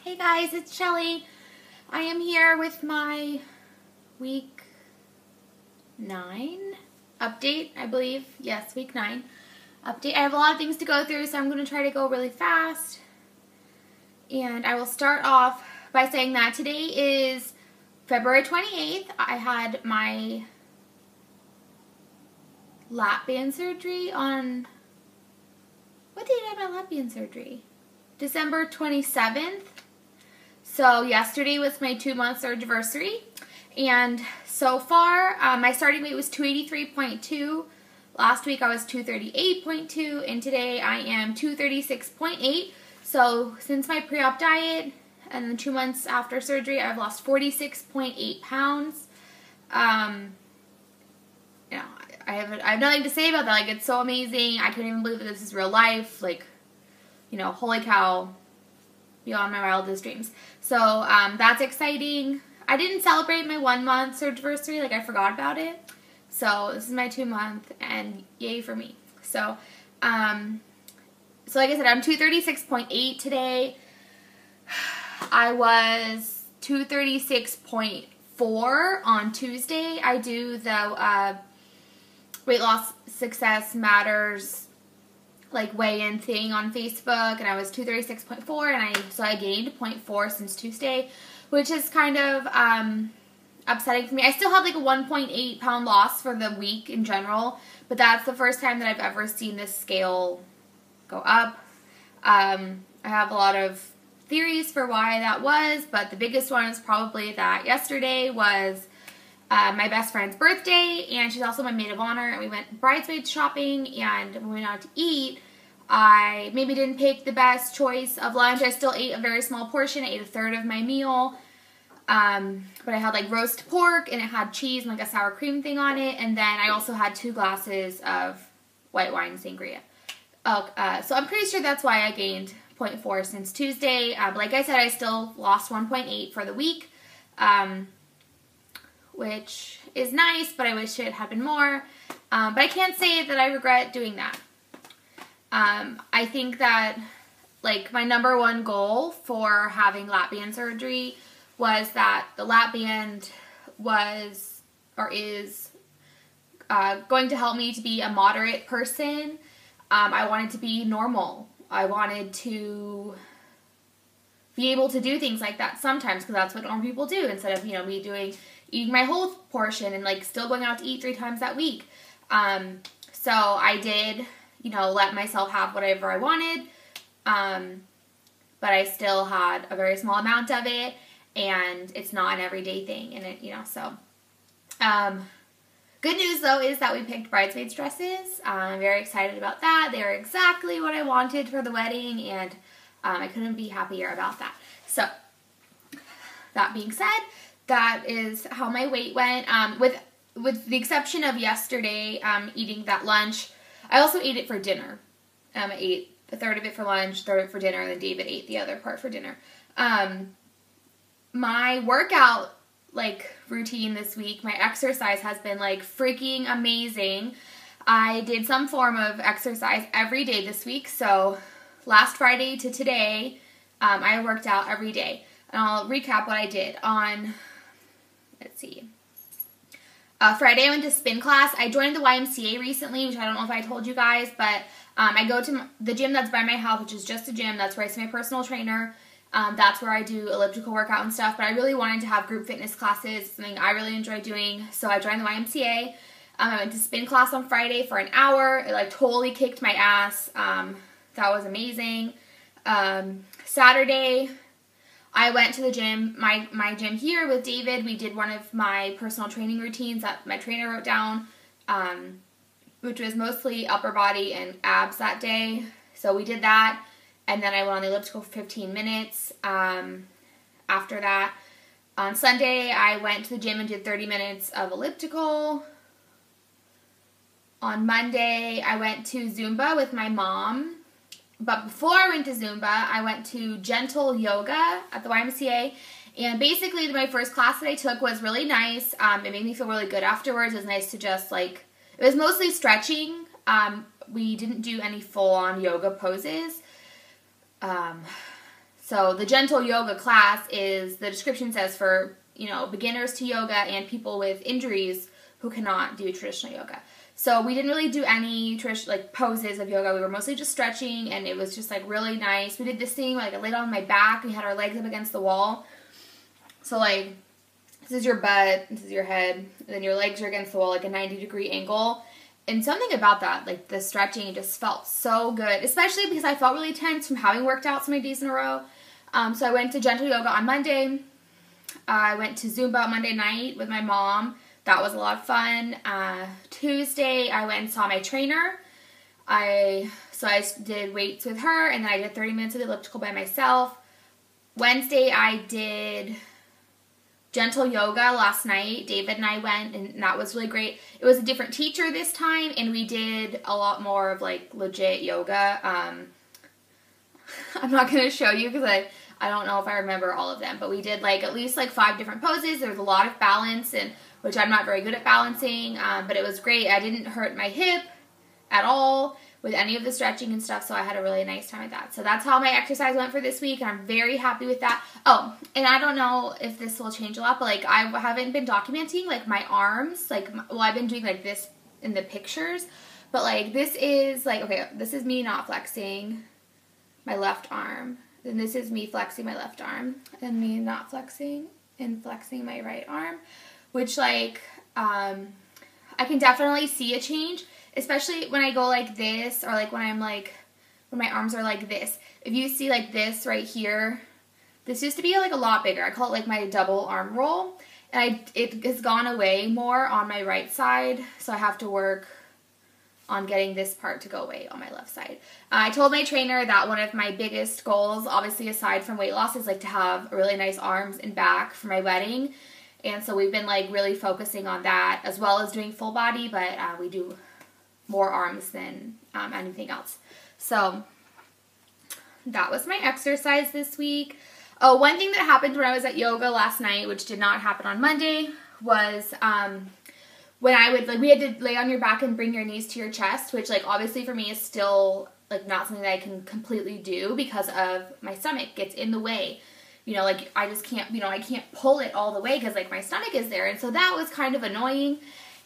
Hey guys, it's Shelly. I am here with my week 9 update, I believe. Yes, week 9 update. I have a lot of things to go through, so I'm going to try to go really fast. And I will start off by saying that today is February 28th. I had my LapBand surgery on... What date did I have my LapBand surgery? December 27th. So yesterday was my 2-month surgery, and so far my starting weight was 283.2. Last week I was 238.2, and today I am 236.8. So since my pre-op diet and then 2 months after surgery, I've lost 46.8 pounds. I have nothing to say about that. Like, it's so amazing. I couldn't even believe that this is real life. Like, holy cow. Beyond my wildest dreams. So that's exciting. I didn't celebrate my 1-month surgery, like I forgot about it. So this is my 2-month, and yay for me. So like I said, I'm 236.8 today. I was 236.4 on Tuesday. I do the Weight Loss Success Matters like weigh-in thing on Facebook, and I was 236.4, and I gained 0.4 since Tuesday, which is kind of upsetting for me. I still have like a 1.8 pound loss for the week in general, but that's the first time that I've ever seen this scale go up. I have a lot of theories for why that was, but the biggest one is probably that yesterday was my best friend's birthday, and she's also my maid of honor, and we went bridesmaid shopping, and when we went out to eat, I maybe didn't pick the best choice of lunch. I still ate a very small portion. I ate 1/3 of my meal, but I had like roast pork, and it had cheese and like a sour cream thing on it, and then I also had 2 glasses of white wine sangria. So I'm pretty sure that's why I gained 0.4 since Tuesday, but like I said, I still lost 1.8 for the week, which is nice, but I wish it had been more. But I can't say that I regret doing that. I think that like my #1 goal for having LapBand surgery was that the LapBand was or is going to help me to be a moderate person. I wanted to be normal. I wanted to be able to do things like that sometimes, because that's what normal people do, instead of, me eating my whole portion and like still going out to eat 3 times that week. So I did, let myself have whatever I wanted, but I still had a very small amount of it, and it's not an everyday thing, and it, so. Good news though is that we picked bridesmaids dresses. I'm very excited about that. They are exactly what I wanted for the wedding, and I couldn't be happier about that. So, that being said, that is how my weight went. With the exception of yesterday, eating that lunch, I also ate it for dinner. I ate 1/3 of it for lunch, 1/3 of it for dinner, and then David ate the other part for dinner. My workout routine this week, my exercise has been freaking amazing. I did some form of exercise every day this week. So last Friday to today, I worked out every day. And I'll recap what I did on, let's see. Friday I went to spin class. I joined the YMCA recently, which I don't know if I told you guys, but I go to the gym that's by my house, which is just a gym. That's where I see my personal trainer. That's where I do elliptical workout and stuff, but I really wanted to have group fitness classes, something I really enjoy doing, so I joined the YMCA. I went to spin class on Friday for an hour. It totally kicked my ass. That was amazing. Saturday, I went to the gym, my gym here with David. We did one of my personal training routines that my trainer wrote down, which was mostly upper body and abs that day. So we did that, and then I went on the elliptical for 15 minutes. After that, on Sunday, I went to the gym and did 30 minutes of elliptical. On Monday, I went to Zumba with my mom. But before I went to Zumba, I went to gentle yoga at the YMCA, and basically my first class that I took was really nice. It made me feel really good afterwards. It was nice to just it was mostly stretching. We didn't do any full-on yoga poses. So the gentle yoga class is, the description says, for, you know, beginners to yoga and people with injuries who cannot do traditional yoga. So we didn't really do any like poses of yoga. We were mostly just stretching, and it was just like really nice. We did this thing like I laid on my back. We had our legs up against the wall. So like this is your butt, this is your head, and then your legs are against the wall like a 90-degree angle. And something about that, like the stretching, just felt so good, especially because I felt really tense from having worked out so many days in a row. So I went to gentle yoga on Monday. I went to Zumba Monday night with my mom. That was a lot of fun. Tuesday, I went and saw my trainer. So I did weights with her, and then I did 30 minutes of elliptical by myself. Wednesday, I did gentle yoga last night. David and I went, and that was really great. It was a different teacher this time, and we did a lot more of like legit yoga. I'm not going to show you because I don't know if I remember all of them, but we did like at least like 5 different poses. There was a lot of balance, and which I'm not very good at balancing, but it was great. I didn't hurt my hip at all with any of the stretching and stuff, so I had a really nice time with that. So that's how my exercise went for this week, and I'm very happy with that. Oh, and I don't know if this will change a lot, but like I haven't been documenting like my arms, like, well, I've been doing like this in the pictures, but like this is like, okay, this is me not flexing my left arm, then this is me flexing my left arm, and me not flexing and flexing my right arm, which like, I can definitely see a change, especially when I go like this, or like when I'm like, when my arms are like this. If you see like this right here, this used to be like a lot bigger. I call it like my double arm roll, and it has gone away more on my right side, so I have to work on getting this part to go away on my left side. I told my trainer that one of my biggest goals, obviously aside from weight loss, is like to have really nice arms and back for my wedding. And so we've been like really focusing on that, as well as doing full body, but we do more arms than anything else. So that was my exercise this week. Oh, one thing that happened when I was at yoga last night, which did not happen on Monday, was when I would, like, we had to lay on your back and bring your knees to your chest, which like obviously for me is still like not something that I can completely do because of my stomach gets in the way. You know, like, I just can't, you know, I can't pull it all the way because, like, my stomach is there. And so that was kind of annoying.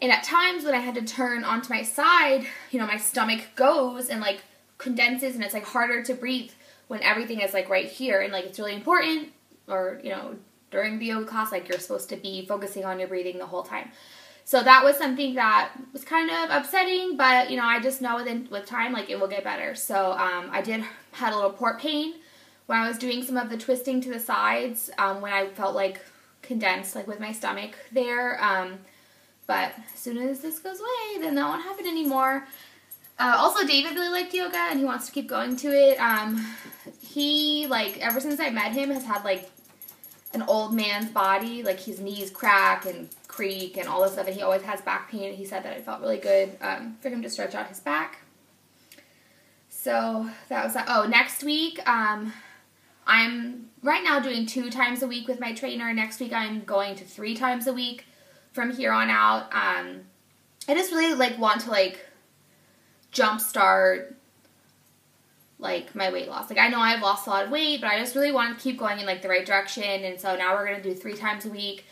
And at times when I had to turn onto my side, you know, my stomach goes and, like, condenses, and it's, like, harder to breathe when everything is, like, right here. And, like, it's really important, or, you know, during the yoga class, like, you're supposed to be focusing on your breathing the whole time. So that was something that was kind of upsetting, but, you know, I just know with time, like, it will get better. So I had a little port pain when I was doing some of the twisting to the sides, when I felt like condensed, like with my stomach there. But as soon as this goes away, then that won't happen anymore. Also, David really liked yoga, and he wants to keep going to it. He, like, ever since I met him, has had, like, an old man's body. Like, his knees crack and creak and all this stuff, and he always has back pain. He said that it felt really good for him to stretch out his back. So that was that. Oh, next week, I'm right now doing 2 times a week with my trainer. Next week I'm going to 3 times a week from here on out. I just really like want to like jumpstart like my weight loss. Like, I know I've lost a lot of weight, but I just really want to keep going in like the right direction. And so now we're going to do 3 times a week.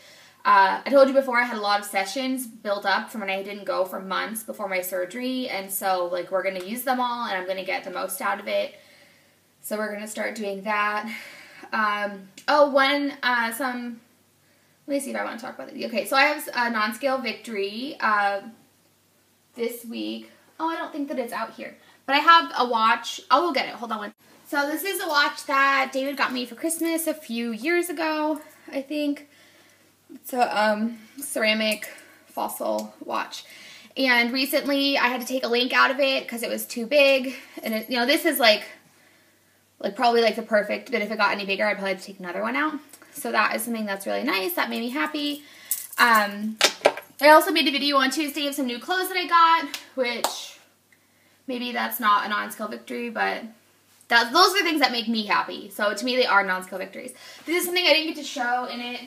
I told you before I had a lot of sessions built up from when I didn't go for months before my surgery. And so like we're going to use them all, and I'm going to get the most out of it. So we're going to start doing that. Let me see if I want to talk about it. Okay, so I have a non-scale victory this week. Oh, I don't think that it's out here. But I have a watch. I'll go get it. Hold on one. So this is a watch that David got me for Christmas a few years ago, I think. It's a ceramic fossil watch. And recently I had to take a link out of it because it was too big. And it, you know, this is like probably like the perfect, but if it got any bigger, I'd probably have to take another one out. So that is something that's really nice. That made me happy. I also made a video on Tuesday of some new clothes that I got, which maybe that's not a non-scale victory, but those are things that make me happy. So to me, they are non-scale victories. This is something I didn't get to show in it,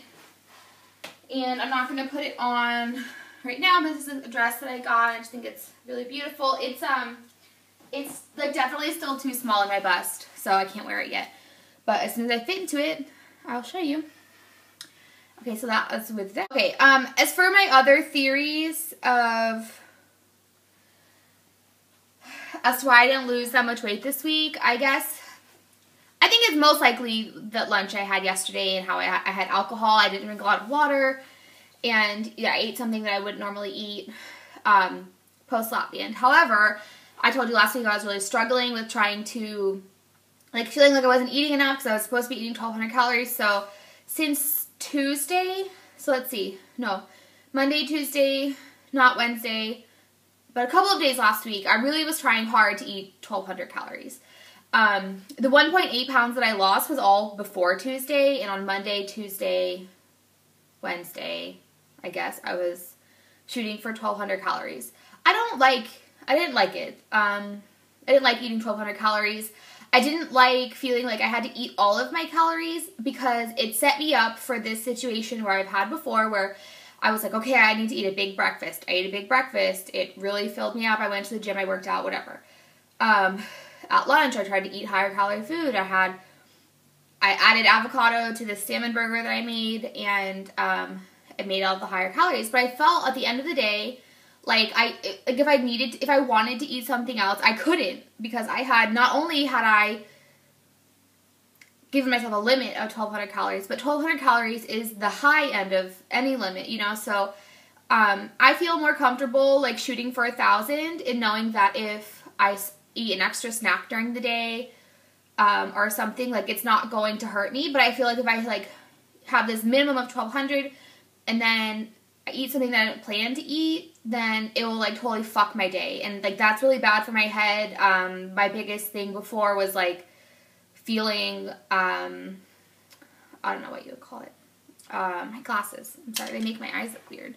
and I'm not going to put it on right now, but this is a dress that I got. I just think it's really beautiful. It's like definitely still too small in my bust, so I can't wear it yet. But as soon as I fit into it, I'll show you. Okay, so that was with that. Okay, as for my other theories of as to why I didn't lose that much weight this week, I guess I think it's most likely the lunch I had yesterday and how I had alcohol. I didn't drink a lot of water, and yeah, I ate something that I wouldn't normally eat post LapBand. However, I told you last week I was really struggling with trying to, like, feeling like I wasn't eating enough because I was supposed to be eating 1,200 calories. So since Tuesday, so let's see, no, Monday, Tuesday, not Wednesday, but a couple of days last week, I really was trying hard to eat 1,200 calories. The 1.8 pounds that I lost was all before Tuesday, and on Monday, Tuesday, Wednesday, I guess, I was shooting for 1,200 calories. I didn't like it. I didn't like eating 1,200 calories. I didn't like feeling like I had to eat all of my calories because it set me up for this situation where I've had before where I was like, okay, I need to eat a big breakfast. I ate a big breakfast. It really filled me up. I went to the gym. I worked out, whatever. At lunch, I tried to eat higher calorie food. I added avocado to the salmon burger that I made, and it made all the higher calories. But I felt at the end of the day, like if I wanted to eat something else, I couldn't, because not only had I given myself a limit of 1,200 calories, but 1,200 calories is the high end of any limit, you know. So I feel more comfortable like shooting for 1,000 and knowing that if I eat an extra snack during the day or something, like, it's not going to hurt me. But I feel like if I like have this minimum of 1,200 and then I eat something that I didn't plan to eat, then it will like totally fuck my day, and like that's really bad for my head. My biggest thing before was like feeling I don't know what you would call it. My glasses. I'm sorry, they make my eyes look weird.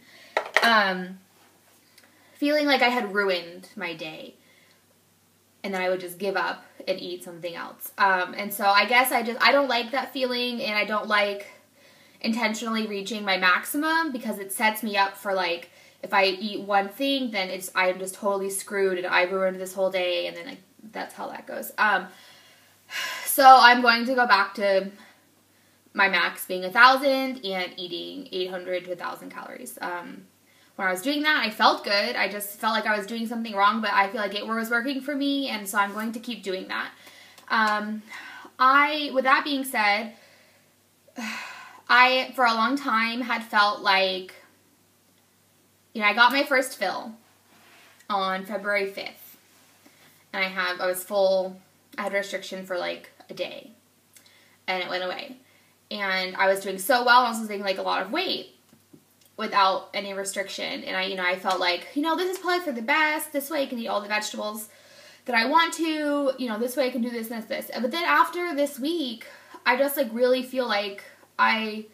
Feeling like I had ruined my day, and then I would just give up and eat something else. And so I guess I don't like that feeling, and I don't like intentionally reaching my maximum because it sets me up for like, if I eat one thing, then I'm just totally screwed and I ruined this whole day, and then like that's how that goes. So I'm going to go back to my max being 1,000 and eating 800 to 1,000 calories. When I was doing that, I felt good. I just felt like I was doing something wrong, but I feel like it was working for me, and so I'm going to keep doing that. With that being said, I, for a long time, had felt like, you know, I got my first fill on February 5th, and I had restriction for like a day, and it went away. And I was doing so well, I was losing like a lot of weight without any restriction, and I felt like, this is probably for the best. This way I can eat all the vegetables that I want to, this way I can do this and this. But then after this week, I just like really feel like I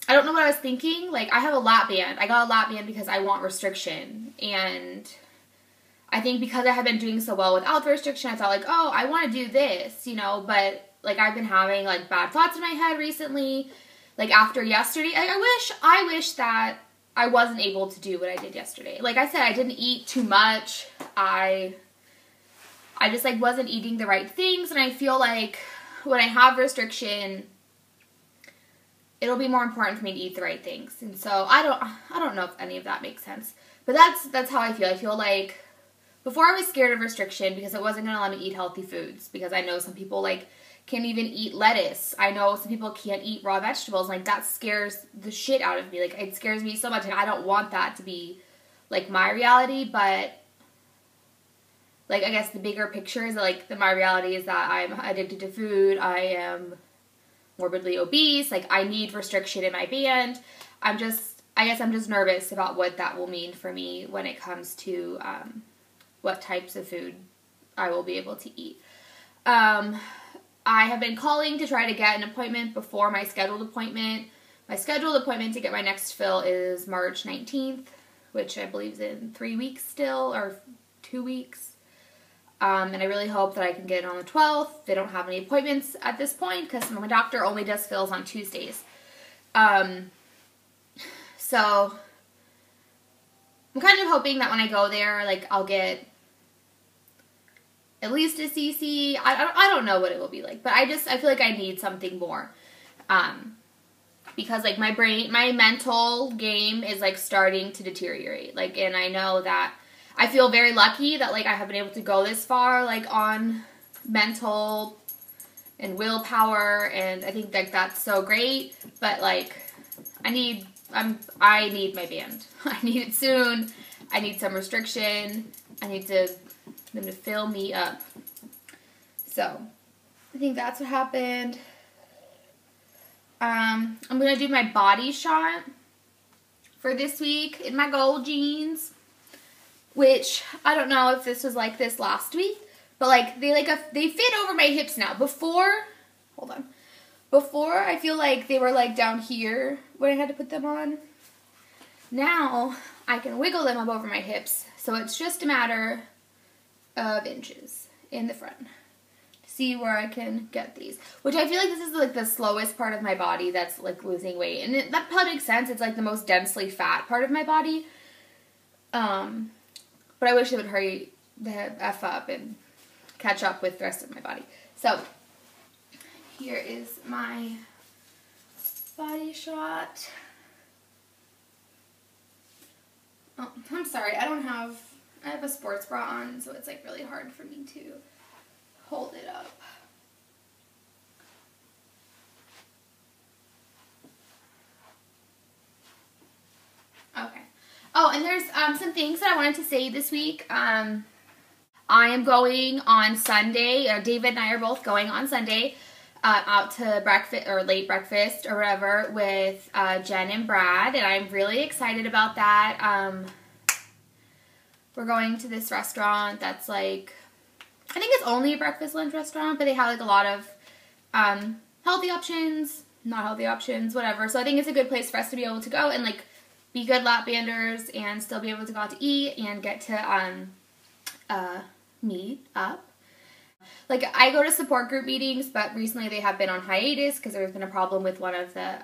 don't know what I was thinking. Like, I have a LapBand. I got a LapBand because I want restriction, and I think because I had been doing so well without the restriction, I thought like, oh, I want to do this, but like I've been having like bad thoughts in my head recently. Like after yesterday, like, I wish that I wasn't able to do what I did yesterday. Like I said, I didn't eat too much. I just like wasn't eating the right things, and I feel like when I have restriction, it'll be more important for me to eat the right things. And so I don't know if any of that makes sense, but that's how I feel. I feel like before I was scared of restriction because it wasn't going to let me eat healthy foods, because I know some people like can't even eat lettuce. I know some people can't eat raw vegetables. Like, that scares the shit out of me. Like, it scares me so much, and I don't want that to be like my reality. But like, I guess the bigger picture is that, like, my reality is that I'm addicted to food. I am morbidly obese. Like, I need restriction in my band. I guess I'm just nervous about what that will mean for me when it comes to what types of food I will be able to eat. I have been calling to try to get an appointment before my scheduled appointment. My scheduled appointment to get my next fill is March 19th, which I believe is in 3 weeks still, or 2 weeks. And I really hope that I can get it on the 12th. They don't have any appointments at this point because my doctor only does fills on Tuesdays. So I'm kind of hoping that when I go there, like, I'll get at least a CC. I don't know what it will be like, but I feel like I need something more. Because like my mental game is like starting to deteriorate. Like, and I know that I feel very lucky that like I have been able to go this far, like on mental and willpower, and I think like that's so great. But like I need my band. I need it soon. I need some restriction. I need them to fill me up. So I think that's what happened. I'm going to do my body shot for this week in my gold jeans, which I don't know if this was like this last week, but like they fit over my hips now. Before I feel like they were like down here when I had to put them on. Now I can wiggle them up over my hips, so it's just a matter of inches in the front. See where I can get these, which I feel like this is like the slowest part of my body that's like losing weight, and that probably makes sense. It's like the most densely fat part of my body, but I wish it would hurry the F up and catch up with the rest of my body. So here is my body shot. Oh, I'm sorry, I have a sports bra on, so it's like really hard for me to hold it up. Okay. Oh, and there's some things that I wanted to say this week. I am going on Sunday. David and I are both going on Sunday out to breakfast or late breakfast or whatever with Jen and Brad, and I'm really excited about that. We're going to this restaurant that's like, I think it's only a breakfast lunch restaurant, but they have like a lot of healthy options, not healthy options, whatever. So I think it's a good place for us to be able to go and like be good LapBanders and still be able to go out to eat and get to meet up. Like I go to support group meetings, but recently they have been on hiatus because there's been a problem with one of the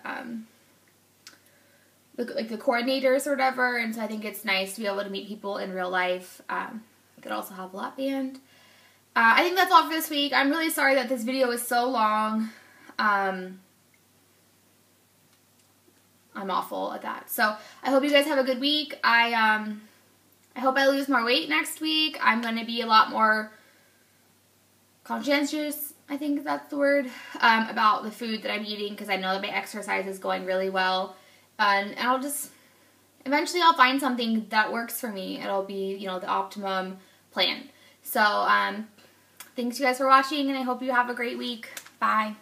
coordinators or whatever, and so I think it's nice to be able to meet people in real life. Could also have a LapBand. I think that's all for this week. I'm really sorry that this video is so long. I'm awful at that. So I hope you guys have a good week. I hope I lose more weight next week. I'm going to be a lot more conscientious, I think that's the word, about the food that I'm eating, because I know that my exercise is going really well. And eventually I'll find something that works for me. It'll be, the optimum plan. So, thanks you guys for watching, and I hope you have a great week. Bye.